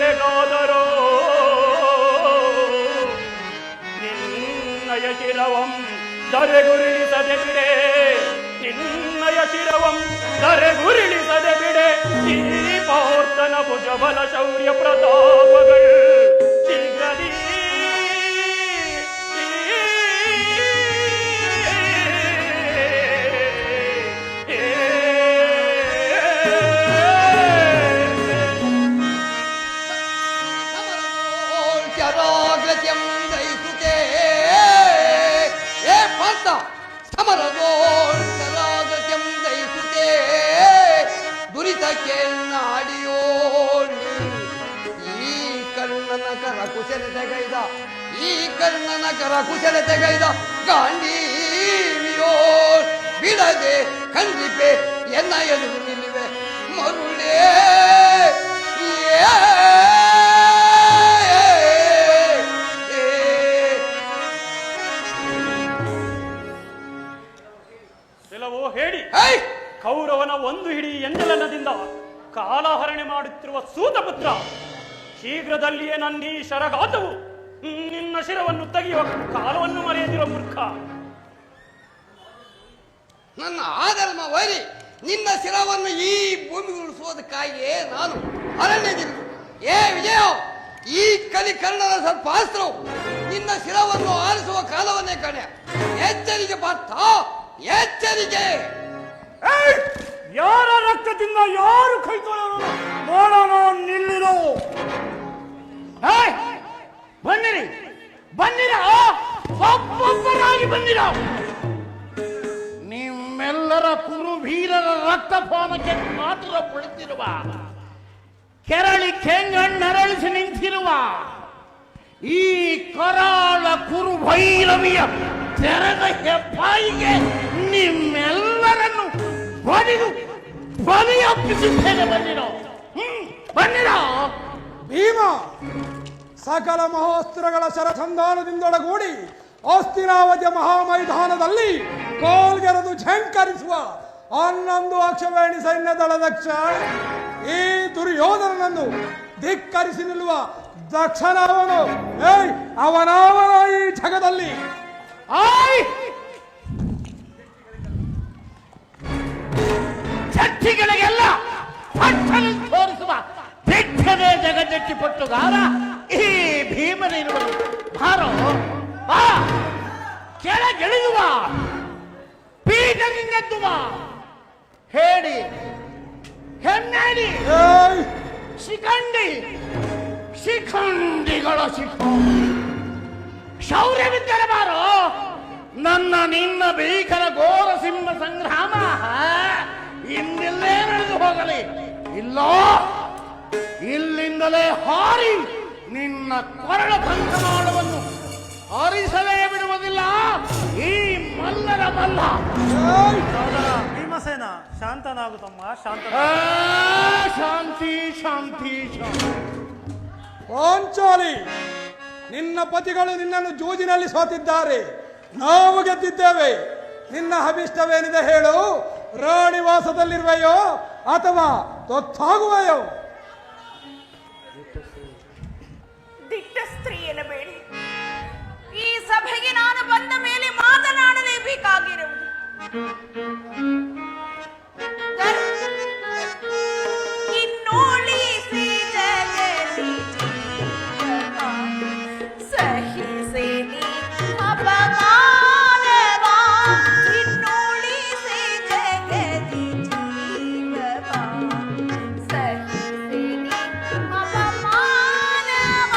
ಕೆಳೆಗಾದರೋ ನಿನ್ನಯ ಶಿರವಂ ದರೆಗುರುಳಿಸದೆ ಬಿಡೆ, ನಿನ್ನಯ ಶಿರವಂ ದರೆಗುರುಳಿಸದೆ ಬಿಡೆ. ಈ ಪಾರ್ಥನ ಭುಜಬಲ ಶೌರ್ಯ ಪ್ರತಾಪಗಳು ಶೀಘ್ರದಿ ಸಮರಗೋರಾಗತ್ಯಂ ದಯಿಸುತ್ತೇ ದುರಿತಕ್ಕೆ ನಾಡಿಯೋಳು. ಈ ಕರ್ಣನ ಕರ ಕುಶಲತೆಗೈದ, ಈ ಕರ್ಣನ ಕರ ಕುಶಲತೆಗೈದ ಗಾಂಧೀವಿಯೋ ಬಿಡದೆ ಖಂಡಿಪೆ ಎನ್ನ ಎದುರು ನಿಲ್ಲಿವೆ ಮರುಳೇ. ಹೇಳಿ ಕೌರವನ ಒಂದು ಹಿಡಿ ಎಂಜಲನದಿಂದ ಕಾಲಹರಣೆ ಮಾಡುತ್ತಿರುವ ಸೂತಪುತ್ರ, ಶೀಘ್ರದಲ್ಲಿಯೇ ನನ್ನ ಈ ಶರಘಾತವು ನಿನ್ನ ಶಿರವನ್ನು ತೆಗೆಯುವ ಕಾಲವನ್ನು ಮರೆಯದಿರುವ ಮೂರ್ಖ. ನನ್ನ ಆಧರ್ಮ ವೈರಿ ನಿನ್ನ ಶಿರವನ್ನು ಈ ಭೂಮಿಗೆ ಉಳಿಸುವುದಕ್ಕಾಗಿಯೇ ನಾನು ಅರಣ್ಯದಿರುವುದು. ಏ ವಿಜಯ, ಈ ಕಲಿಕರ್ಣನ ಸರ್ಪಾಸ್ತ್ರವು ನಿನ್ನ ಶಿರವನ್ನು ಆರಿಸುವ ಕಾಲವನ್ನೇ ಕಣೆ. ಎಚ್ಚರಿಕೆ ಪಾರ್ಥ, ಎಚ್ಚರಿಕೆ. ಯಾರ ರಕ್ತದಿಂದ ಯಾರು ಕೈ ತೊಳೆಯಲು ನೋಡೋಣ, ನಿಲ್ಲಿರೋ. ಬನ್ನಿರಿ ಬನ್ನಿರ, ಒಬ್ಬೊಬ್ಬರಾಗಿ ಬಂದಿರ. ನಿಮ್ಮೆಲ್ಲರ ಕುರುವೀರರ ರಕ್ತಪಾನಕ್ಕೆ ಮಾತ್ರ ಕುಳಿತಿರುವ, ಕೆರಳಿ ಕೆಂಗಣ್ಣರಳಿಸಿ ನಿಂತಿರುವ ಈ ಕರಾಳ ಕುರು ಭೈರವಿಯ ತೆರೆದ ಹೆಪ್ಪಾಯಿಗೆ ನಿಮ್ಮೆಲ್ಲರನ್ನು ಬಡಿದು ಬಲಿಯಪ್ಪಿಸುತ್ತೇನೆ. ಬನ್ನಿರೋ ಬನ್ನಿರೋ. ಭೀಮ ಸಕಲ ಮಹೋಸ್ತ್ರಗಳ ಶರಸಂಧಾನದಿಂದೊಡಗೂಡಿ ಹಸ್ತಿನಾವತಿಯ ಮಹಾಮೈದಾನದಲ್ಲಿ ಕೋಲ್ಗೆರೆದು ಝಂಕರಿಸುವ 11 ಅಕ್ಷವೇಣಿ ಸೈನ್ಯ ದಳದಕ್ಷ ಈ ದುರ್ಯೋಧನನನ್ನು ಧಿಕ್ಕರಿಸಿ ನಿಲ್ಲುವ ದಕ್ಷನವನು. ಅವನವನ ಈ ಜಗದಲ್ಲಿ ಚಟ್ಟಿಗಳಿಗೆಲ್ಲ ತೋರಿಸುವ ಬೆಟ್ಟನೇ ಜಗಜಟ್ಟಿ ಪಟ್ಟುಗಾರ ಈ ಭೀಮನಿರುವರು. ಭಾರೋ ಕೆಳಗಿಳಿಯುವ, ಪೀಠದಿಂದೆದ್ದುವ, ಹೇಳಿ ಹೆಣ್ಣೇಡಿ ಶಿಖಂಡಿ ಶಿಖಂಡಿಗಳ ಶಿಖಂಡಿ ಶೌರ್ಯವಿದ್ದರೆ ಬಾರೋ. ನನ್ನ ನಿನ್ನ ಭೀಕರ ಘೋರ ಸಿಂಹ ಸಂಗ್ರಾಮ ಇಂದಿಲ್ಲೇ ನಡೆದು ಹೋಗಲಿ. ಇಲ್ಲೋ ಇಲ್ಲಿಂದಲೇ ಹಾರಿ ನಿನ್ನ ಕೊರಳ ಕಂಕಣವನ್ನು ಹರಿಸಲೇ ಬಿಡುವುದಿಲ್ಲ ಈ ಮಲ್ಲರ ಮಲ್ಲ. ಭೀಮಸೇನ ಶಾಂತನಾಗು ತಮ್ಮ, ಶಾಂತಿ ಶಾಂತಿ ಶಾಂತಿ. ಪಾಂಚಾಲಿ, ನಿನ್ನ ಪತಿಗಳು ನಿನ್ನನ್ನು ಜೂಜಿನಲ್ಲಿ ಸೋತಿದ್ದಾರೆ, ನಾವು ಗೆದ್ದಿದ್ದೇವೆ. ನಿನ್ನ ಅಭಿಷ್ಟವೇನಿದೆ ಹೇಳು. ರಾಣಿವಾಸದಲ್ಲಿರುವೆಯೋ ಅಥವಾ ತೊತ್ತಾಗುವೆಯೋ? ದಿಟ್ಟ ಸ್ತ್ರೀ ಎನ್ನಬೇಡಿ. ಈ ಸಭೆಗೆ ನಾನು ಬಂದ ಮೇಲೆ ಮಾತನಾಡಲೇಬೇಕಾಗಿರುವುದು. ಇನ್ನೋಳಿಸಿ ಜಗದಿ ಸಹಿಸಿ ಅಪಮಾನವ, ಇನ್ನೋಳಿಸಿ ಜಗದಿ ಜೀವವ ಸಹಿಸಿ ಅಪಮಾನವ.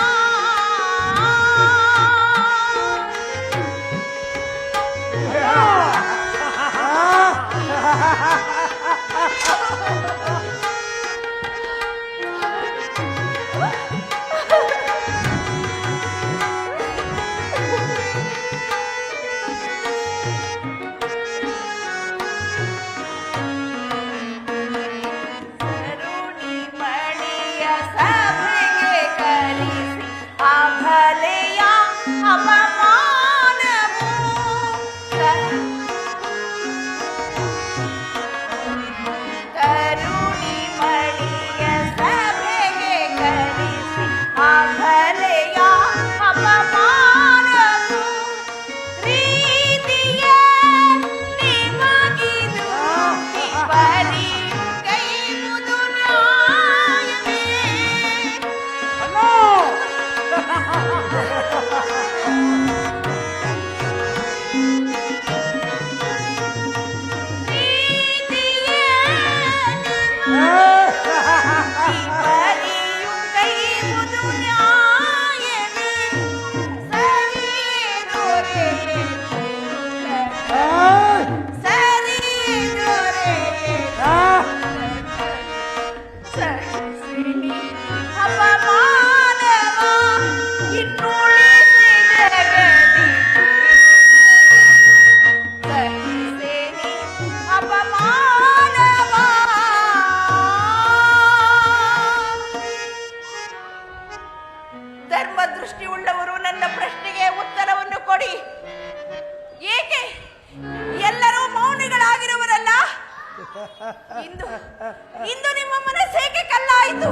ಇಂದು ನಿಮ್ಮ ಮನಸ್ಸೇಕೆ ಕಲ್ಲಾಯಿತು?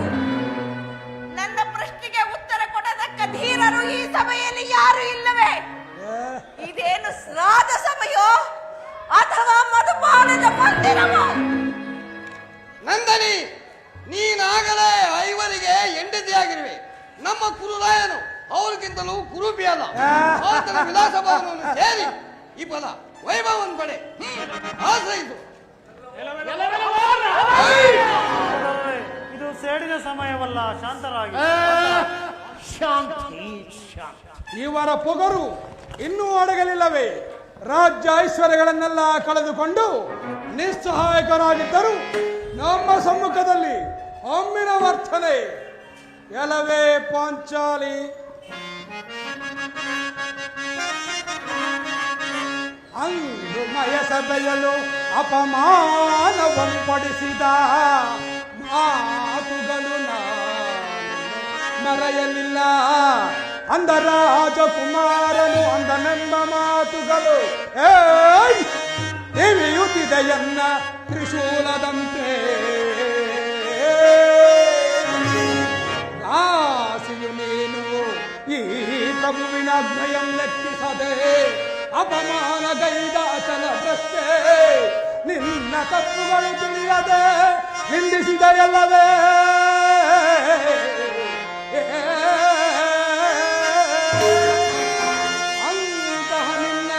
ನನ್ನ ಪ್ರಶ್ನೆಗೆ ಉತ್ತರ ಕೊಡತಕ್ಕ ಧೀರರು ಈ ಸಭೆಯಲ್ಲಿ ಯಾರು ಇಲ್ಲವೇ? ಇದೇನು ಶ್ರಾದ್ದ ಸಭೆಯೋ ಅಥವಾ ಮಧುಪಾನದ ಮಂದಿರವೋ? ನಂದನಿ, ನೀನಾಗಲೇ ಐವರಿಗೆ ಹೆಂಡತಿಯಾಗಿರುವೆ. ನಮ್ಮ ಕುರುರಾಯನು ಅವ್ರಿಗಿಂತಲೂ ಕುರುಬಿ ಅಲ್ಲ. ಆತನ ವಿಲಾಸ ಭವನವನ್ನು ಸೇರಿ ಈ ಫಲ ವೈಭವನ್ ಪಡೆ ಆಶ್ರಯಿಸು. ಇದು ಸೇಡಿನ ಸಮಯವಲ್ಲ, ಶಾಂತರಾಗಿ. ಶಾಂತಿ ಶಾಂತಿ. ಇವರ ಪೊಗರು ಇನ್ನೂ ಅಡಗಲಿಲ್ಲವೇ? ರಾಜ್ಯ ಐಶ್ವರ್ಯಗಳನ್ನೆಲ್ಲ ಕಳೆದುಕೊಂಡು ನಿಸ್ಸಹಾಯಕರಾಗಿದ್ದರು ನಮ್ಮ ಸಮ್ಮುಖದಲ್ಲಿ ಒಮ್ಮಿನ ವರ್ತನೆ. ಎಲ್ಲವೇ ಪಾಂಚಾಲಿ, ಅಂದು ಮಯಸಭೆಯಲು ಅಪಮಾನವಂಪಡಿಸಿದ ಮಾತುಗಳು ಮರೆಯಲಿಲ್ಲ. ಅಂದ ರಾಜಕುಮಾರನು ಅಂದನೆಂಬ ಮಾತುಗಳು ತಿವಿಯುತ್ತಿದೆಯನ್ನ ತ್ರಿಶೂಲದಂತೆ. ದಾಸಿಯು ನೀನು ಈ ಪ್ರಭುವಿನಾಜ್ಞೆಯಂ ಲೆಕ್ಕಿಸದೆ ಅಪಮಾನಗೈದ ಅಚಲ ಭ್ರಷ್ಟೆ. ನಿನ್ನ ತಪ್ಪುಗಳು ತಿಳಿಯದೆ ನಿಂದಿಸಿದೆಯಲ್ಲವೇ? ಅಂತಹ ನಿನ್ನ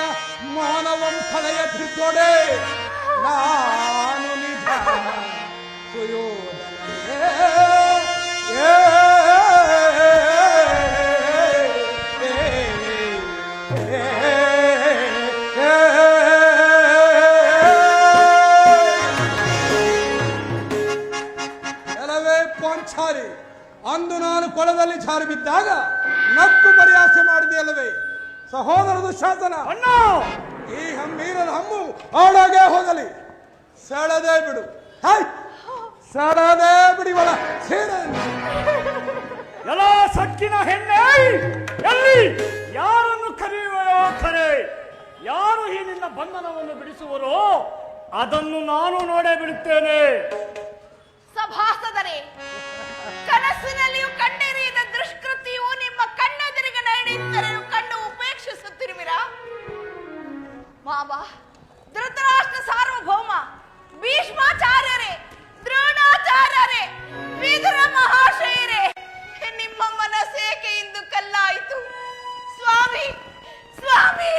ಮಾನವಂ ಕಳೆಯ ತಿರುಕೊಡೆ ನಾನು ನಿಜ ಸುಯೋಧನನೇ. ಪಾಂಚಾಲಿ, ಅಂದು ನಾನು ಕೊಳದಲ್ಲಿ ಜಾರಿ ಬಿದ್ದಾಗ ನಕ್ಕು ಪರಿಹಾಸ್ಯ ಮಾಡಿದೆಯಲ್ಲವೇ? ಸಹೋದರ ದುಶ್ಯಾಸನ, ಈ ಹಮ್ಮೀರನ ಹಮ್ಮು ಹಾಳಾಗೇ ಹೋಗಲಿ. ಸೆಳೆದೇ ಬಿಡು, ಸೆಳೆದೇ ಬಿಡಿವಳ ಸೇರೆ. ಎಲ್ಲ ಸಕ್ಕಿನ ಹೆಣ್ಣೆ, ಎಲ್ಲಿ ಯಾರನ್ನು ಕರೆಯುವೆಯೋ ಕರೆ. ಯಾರು ಈ ನಿನ್ನ ಬಂಧನವನ್ನು ಬಿಡಿಸುವರೋ ಅದನ್ನು ನಾನು ನೋಡೇ ಬಿಡುತ್ತೇನೆ. ಸಭಾಸದರೇ, ಕನಸಿನಲ್ಲಿಯೂ ಕಂಡಿರಿಯದ ದುಷ್ಕೃತಿಯು ನಿಮ್ಮ ಕಣ್ಣೆದುರಿಗೆ ನಡೆಯುತ್ತರೆಯೂ ಕಂಡು ಉಪೇಕ್ಷಿಸುತ್ತಿರುವಿರಾ? ಮಾವ, ಧೃತರಾಷ್ಟ್ರ ಸಾರ್ವಭೌಮ, ಭೀಷ್ಮಾಚಾರ್ಯರೇ, ದ್ರೋಣಾಚಾರ್ಯರೇ, ವಿದುರ ಮಹಾಶಯರೇ, ನಿಮ್ಮ ಮನಸ್ಸೇಕೆ ಇಂದು ಕಲ್ಲಾಯಿತು? ಸ್ವಾಮಿ, ಸ್ವಾಮಿ,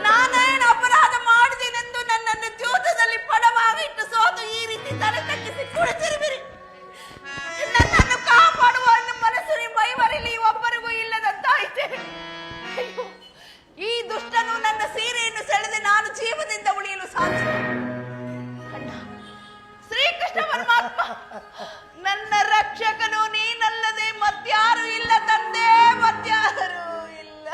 ನಾನೇನು ಅಪರಾಧ ಮಾಡಿದೆನೆಂದು ನನ್ನನ್ನು ಜೂತದಲ್ಲಿ ಪಡವಾಗಿಟ್ಟು ಸೋತು ಈ ರೀತಿ ತಲೆ ತಗ್ಗಿಸಿ ಕುಳಿತಿರುವಿರಿ? ನನ್ನನ್ನು ಕಾಪಾಡುವ ಮನಸ್ಸು ನಿಮ್ಮ ಐವರಲ್ಲಿ ಒಬ್ಬರಿಗೂ ಇಲ್ಲದಂತಾಯಿತೆ. ಅಯ್ಯೋ, ಈ ದುಷ್ಟನು ನನ್ನ ಸೀರೆಯನ್ನು ಸೆಳೆದು ನಾನು ಜೀವದಿಂದ ಉಳಿಯಲು ಸಾಧ್ಯ? ಅಣ್ಣ, ಶ್ರೀಕೃಷ್ಣ ಪರಮಾತ್ಮ, ನನ್ನ ರಕ್ಷಕನು ನೀನಲ್ಲದೆ ಮತ್ಯಾರು ಇಲ್ಲ ತಂದೆ, ಮತ್ಯಾರು ಇಲ್ಲ.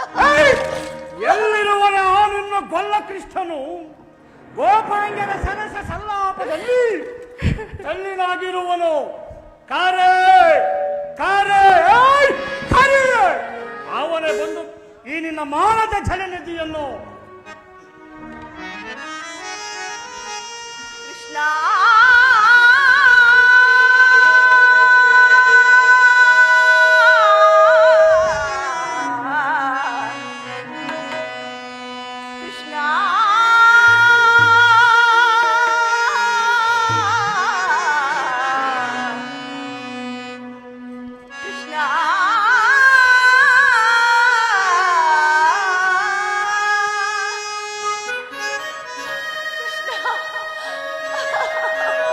ಎಲ್ಲಿರುವನ ನಿನ್ನ ಗೊಲ್ಲ ಕೃಷ್ಣನು ಗೋಪಾಂಗನ ಸರಸ ಸಲ್ಲಾಪದಲ್ಲಿ ತಲ್ಲಿನಾಗಿರುವನು. ಕಾರೆ ಕಾರೆ ಕಾರೆ, ಅವನೇ ಬಂದು ಈ ನಿನ್ನ ಮಾನದ ಜಲನಿಧಿಯನ್ನು. ಕೃಷ್ಣ, ಕೃಷ್ಣ, ಕೃಷ್ಣ, ಕೃಷ್ಣ.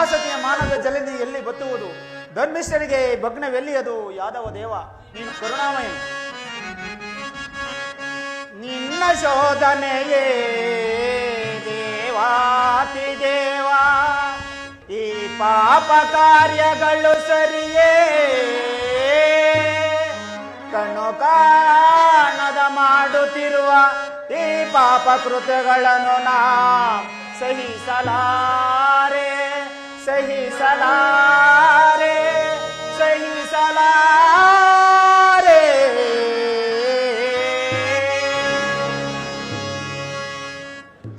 ಮಹಾಸತಿಯ ಮಾನದ ಜಲನಿ ಎಲ್ಲಿ ಬತ್ತುವುದು? ಧರ್ಮಿಷ್ಠರಿಗೆ ಭಗ್ನವೆಲ್ಲಿಯದು? ಯಾದವ ದೇವ ನೀನು ಕರುಣಾಮಯನು. ನಿನ್ನ ಶೋಧನೆಯೇ ದೇವಾತಿ ದೇವ, ಈ ಪಾಪ ಕಾರ್ಯಗಳು ಸರಿಯೇ? ಕಣ್ಣು ಕಾಣದ ಮಾಡುತ್ತಿರುವ ಈ ಪಾಪ ಕೃತ್ಯಗಳನ್ನು ನಾ ಸಹಿಸಲಾರೆ, ಸಹಿಸಲಾರೆ, ಸಹಿಸಲಾರೆ.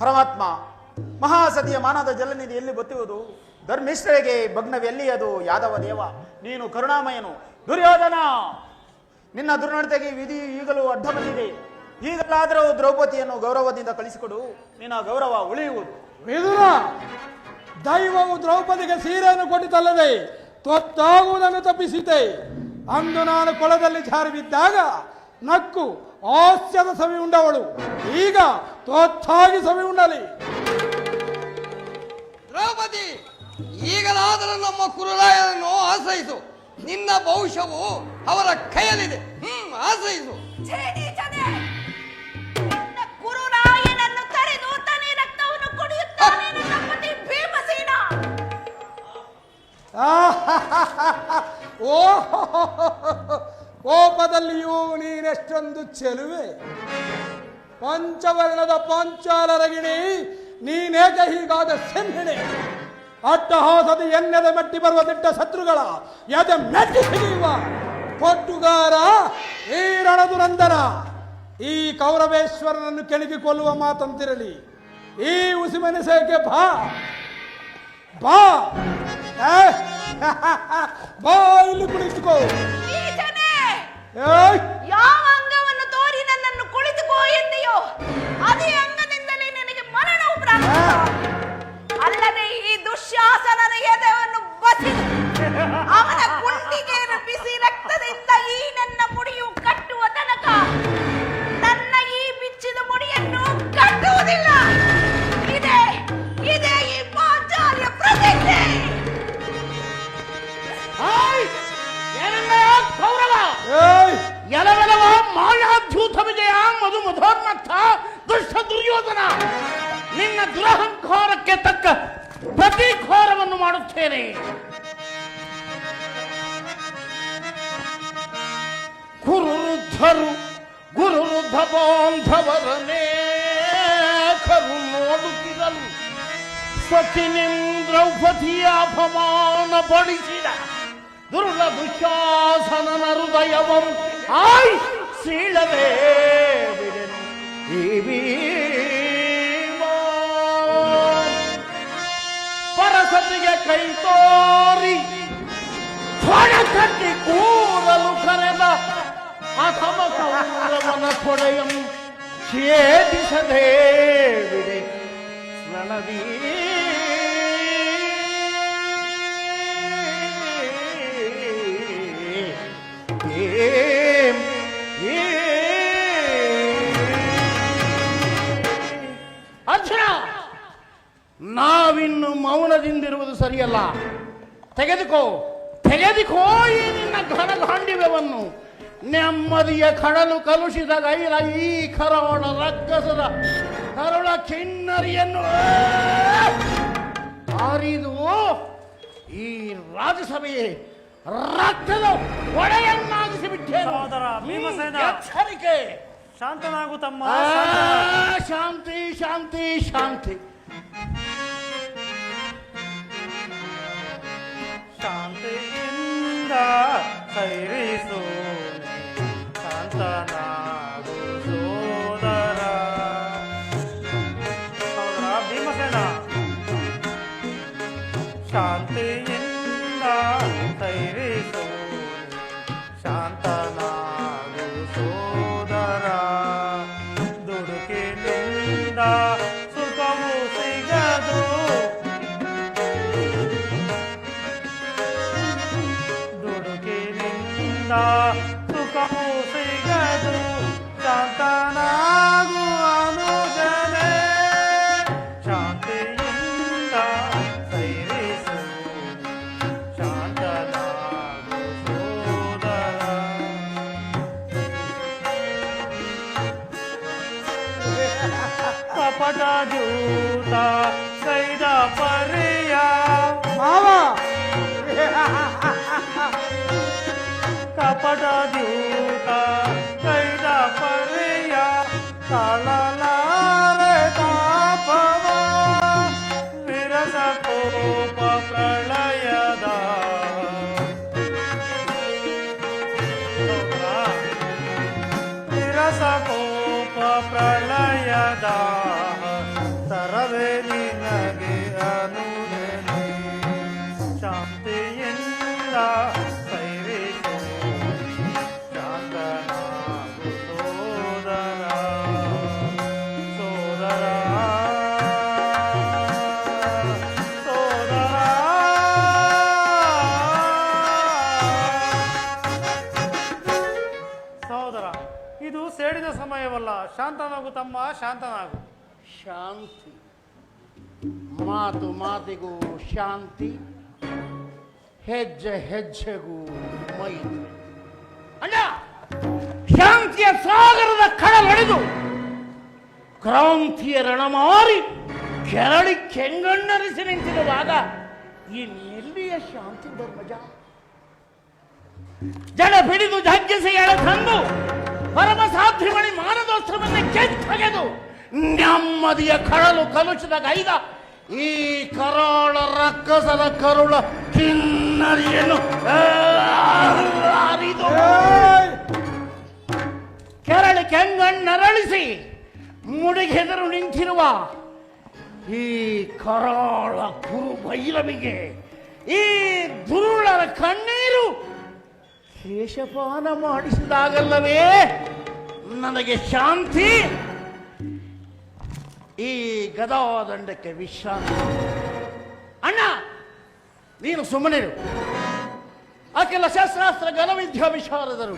ಪರಮಾತ್ಮ, ಮಹಾಸತಿಯ ಮಾನದ ಜಲನಿಧಿ ಎಲ್ಲಿ ಬತ್ತುವುದು? ಧರ್ಮಿಷ್ಠರಿಗೆ ಭಗ್ನವೆಲ್ಲಿಯದು? ಯಾದವ ದೇವ ನೀನು ಕರುಣಾಮಯನು. ದುರ್ಯೋಧನ, ನಿನ್ನ ದುರ್ನಡತೆಗೆ ವಿಧಿ ಈಗಲೂ ಅಡ್ಡ ಬಂದಿದೆ. ಈಗಲಾದರೂ ದ್ರೌಪದಿಯನ್ನು ಗೌರವದಿಂದ ಕಳಿಸಿಕೊಡು, ನಿನ್ನ ಗೌರವ ಉಳಿಯುವುದು. ಮಿಥುನ, ದೈವವು ದ್ರೌಪದಿಗೆ ಸೀರೆಯನ್ನು ಕೊಟ್ಟಿತಲ್ಲವೇ ತೊತ್ತಾಗುವುದನ್ನು ತಪ್ಪಿಸಿದೆ. ಅಂದು ನಾನು ಕೊಳದಲ್ಲಿ ಜಾರಿ ಬಿದ್ದಾಗ ನಕ್ಕು ಹಾಸ್ಯದ ಸವಿ ಉಂಡವಳು, ಈಗ ತೊತ್ತಾಗಿ ಸವಿ ಉಂಡಲಿ. ದ್ರೌಪದಿ, ಈಗಲಾದರೂ ನಮ್ಮ ಕುರುರಾಯನನ್ನು ಆಶ್ರಯಿಸು. ನಿನ್ನ ಭವಿಷ್ಯವು ಅವರ ಕೈಯಲ್ಲಿದೆ. ಆಶ್ರಯಿಸು. ನಿನ್ನ ಕುರುರಾಯನನ್ನು ತಡೆದು ತನ್ನ ರಕ್ತವನ್ನು ಕುಡಿಯುತ್ತಾನೆ ನನ್ನ ಪತಿ ಭೀಮಸೇನ. ಓ, ಕೋಪದಲ್ಲಿಯೂ ನೀನೆಷ್ಟೊಂದು ಚೆಲುವೆ. ಪಂಚವರ್ಣದ ಪಾಂಚಾಲರಗಿಣಿ, ನೀನೇಕೆ ಹೀಗಾದ ಸೆನ್ನಿಣೆ? ಅಟ್ಟಹಾಸದ ಎನ್ನೆದ ಮೆಟ್ಟಿ ಬರುವ ದಿಟ್ಟ ಶತ್ರುಗಳ ಎದೆ ಮೆಟ್ಟಿ ಸಿಗಿಯುವ ಪೊಟ್ಟುಗಾರ ಈ ರಣದುರಂದರ. ಈ ಕೌರವೇಶ್ವರನನ್ನು ಕೆಣಕಿ ಕೊಲ್ಲುವ ಮಾತಂತಿರಲಿ. ಈ ಉಸಿಮೆಣಸೇಕೆ ಬಾ ಬಾ, ಬಾ ಇಲ್ಲಿ ಕುಳಿತುಕೋ. ಯಾವ ಅಂಗವನ್ನು ತೋರಿ ನನ್ನನ್ನು ಕುಳಿತುಕೋ ಎಂದೆಯೋ ಅದೇ ಅಂಗದಿಂದಲೇ ನನಗೆ ಮರಣವು ಪ್ರಾಪ್ತ. ಅಲ್ಲದೆ ಈ ದುಶ್ಯಾಸನನ ಎದೆಯನ್ನು ಬಸಿದು ಅವನ ಗುಂಡಿಗೆಯನ್ನು ಬಿಸಿ ರಕ್ತದಿಂದ ಈ ನನ್ನ ಮುಡಿಯು ಕಟ್ಟುವ ತನಕ ನನ್ನ ಈ ಬಿಚ್ಚಿದ ಮುಡಿಯನ್ನು ಕಟ್ಟುವುದಿಲ್ಲ. ಇದೇ ಇದೇ ಈ ಪಾಂಚಾಲ್ಯ ಪ್ರತಿಜ್ಞೆ. ಕೌರವ ಎಲವೆಲವ ಮಾಯಾದ್ಯೂತ ವಿಜಯ ಮಧು ಮಧೋನ್ಮತ್ತ ದುಷ್ಟ ದುರ್ಯೋಧನ, ನಿನ್ನ ದುರಹಂಕಾರಕ್ಕೆ ತಕ್ಕ ಪ್ರತಿಘೋರವನ್ನು ಮಾಡುತ್ತೇನೆ. ಗುರುವೃದ್ಧರು ಗುರುವೃದ್ಧ ಬಾಂಧವರನೇ ಕರು ನೋಡುತ್ತಿರಲು ಸತಿನಿಂ ದ್ರೌಪದಿಯ ಅಪಮಾನ ಪಡಿಸಿದ ದುರ್ಲ ದುಶಾಸನನ ಹೃದಯವಂ ಆಯ್ ಸೀಳದೆ ಬಿಡೆನು ಈ ಭೀಮ. ಪರಸತಿಗೆ ಕೈ ತೋರಿ ಕಟ್ಟಿ ಕೂರಲು ಕರೆದ ಅಥಮ ಕೌರವನ ಕೊಡೆಯಂ ಛೇದಿಸದೆ ಬಿಡೆ ಸ್ಮರಣದಿ. ಅರ್ಜುನ, ನಾವಿನ್ನು ಮೌನದಿಂದಿರುವುದು ಸರಿಯಲ್ಲ. ತೆಗೆದುಕೋ ತೆಗೆದುಕೋ ಈ ನಿನ್ನ ಘನಗಾಂಡಿವ್ಯವನ್ನು. ನೆಮ್ಮದಿಯ ಕಡಲು ಕಲುಷಿತ ಗೈರ ಈ ಕರಾಳ ರಕ್ಕಸದ ಕರುಳ ಕಿನ್ನರಿಯನ್ನು ಆರಿದು ಈ ರಾಜ್ಯಸಭೆಯೇ ರಕ್ತದ ಒಡೆಯನ್ನಾಗಿಸಿ ಬಿಟ್ಟೇನು. ಸಹೋದರ ಭೀಮಸೇನ, ಎಚ್ಚರಿಕೆ. ಶಾಂತನಾಗು ತಮ್ಮ. ಶಾಂತಿ ಶಾಂತಿ ಶಾಂತಿ. ಶಾಂತಿಯಿಂದ ಸೈರಿಸು ಶಾಂತನಾಗು ಸೋದರ. ಸಹೋದರ ಭೀಮಸೇನ, ಶಾಂತಿಯಿಂದ ಸೈರಿಸು ಶಾಂತನಾಗು ಸೋದರ. ದುಡುಕಿನಿಂದ ಸುಖವು ಸಿಗದು, ದುಡುಕಿನಿಂದ ಸುಖವು ಸಿಗದು. ಶಾಂತನಾಗು ಅನುಜನೇ, ಶಾಂತಿಯಿಂದ ಸೈರಿಸು ಶಾಂತನಾಗು ತಮ್ಮ, ಶಾಂತನಾಗು. ಶಾಂತಿ, ಮಾತು ಮಾತಿಗೂ ಶಾಂತಿ, ಹೆಜ್ಜೆ ಹೆಜ್ಜೆಗೂ ಮೈತ್ರಿ. ಅಣ್ಣ, ಶಾಂತಿಯ ಸಾಗರದ ಕಡಲೊಡೆದು ಕ್ರಾಂತಿಯ ರಣಮಾರಿ ಕೆರಳಿ ಕೆಂಗಣ್ಣರಿಸಿ ನಿಂತಿರುವಾಗ ಇನ್ನೆಲ್ಲಿಯ ಶಾಂತಿ ಧರ್ಮಜ? ಜಡ ಹಿಡಿದು ಜಗ್ಗಿಸಿ ಎಳೆ ತಂದು ಪರಮ ಸಾಧ್ವಿಮಣಿ ಮಾನದೋತ್ಸವನ್ನೇ ಕೆತ್ತಗೆದು ನೆಮ್ಮದಿಯ ಕಳಲು ಕಲುಷದ ಗೈದ ಈ ಕರಾಳ ರಕ್ಕಸದ ಕರುಳ ಕಿನ್ನರಿಯನ್ನು ಅರಿದು ಕೆರಳಿ ಕೆಂಗಣ್ಣರಳಿಸಿ ಮುಡಿಗೆದರು ನಿಂತಿರುವ ಈ ಕರಾಳ ಕುರು ಭೈರವಿಗೆ ಈ ದುರುಳರ ಕಣ್ಣೀರು ಕೇಶಪಾನ ಮಾಡಿಸಿದಾಗಲ್ಲವೇ ನನಗೆ ಶಾಂತಿ, ಈ ಗದಾದಂಡಕ್ಕೆ ವಿಶ್ರಾಂತಿ. ಅಣ್ಣ, ನೀನು ಸುಮ್ಮನಿರು. ಅಖಿಲ ಶಸ್ತ್ರಾಸ್ತ್ರ ಘನವಿದ್ಯಾ ವಿಶಾರದರು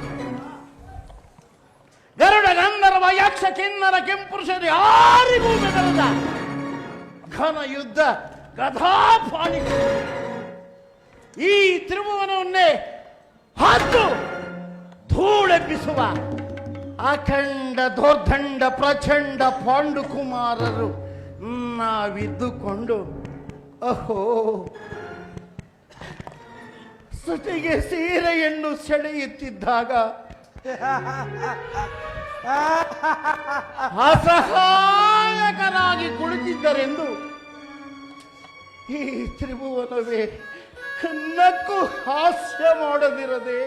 ಗರುಡ ಗಂಧರ್ವ ಯಕ್ಷ ಕಿನ್ನರ ಕೆಂಪುರುಷರು ಯಾರಿಗೂ ಬೆದರದ ಘನ ಯುದ್ಧ ಗದಾಪಾಣಿ ಈ ತ್ರಿಭುವನವನ್ನೇ ಹದ್ದು ಧೂಳೆಬ್ಬಿಸುವ ಅಖಂಡ ದೋರ್ದಂಡ ಪ್ರಚಂಡ ಪಾಂಡುಕುಮಾರರು ನಾವಿದ್ದುಕೊಂಡು ಅಹೋ ಸತಿಗೆ ಸೀರೆಯನ್ನು ಸೆಳೆಯುತ್ತಿದ್ದಾಗ ಅಸಹಾಯಕರಾಗಿ ಕುಳಿತಿದ್ದರೆಂದು ಈ ತ್ರಿಭುವನವೇ ನಕ್ಕು ಹಾಸ್ಯ ಮಾಡದಿರದೆ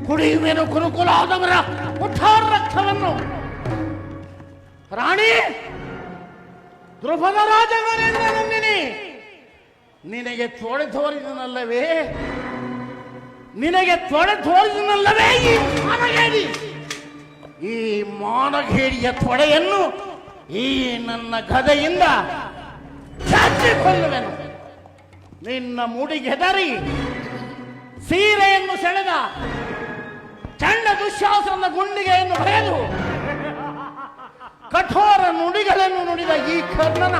ಕುಡಿಯುವೇನು ಕುರುಕುಲಾದವರ ಮುಠಾರ ರಕ್ತವನ್ನು. ರಾಣಿ ಧ್ರುಪದ ರಾಜವರೆಂದ ನಂದಿನಿ, ನಿನಗೆ ತೊಡೆ ತೋರಿದನಲ್ಲವೇ, ನಿನಗೆ ತೊಡೆ ತೋರಿದನಲ್ಲವೇ ಈ ಮಾನಗೇಡಿ. ಈ ಮಾನಗೇಡಿಯ ತೊಡೆಯನ್ನು ಈ ನನ್ನ ಗದೆಯಿಂದ ಚಾಚಿಕೊಳ್ಳುವೆನು. ನಿನ್ನ ಮುಡಿಗೆದರಿ ಸೀರೆಯನ್ನು ಸೆಳೆದ ಚಂಡ ದುಶ್ಯಾಸನ ಗುಂಡಿಗೆಯನ್ನು ಬರೆದು ಕಠೋರ ನುಡಿಗಳನ್ನು ನುಡಿದ ಈ ಕರ್ಣನ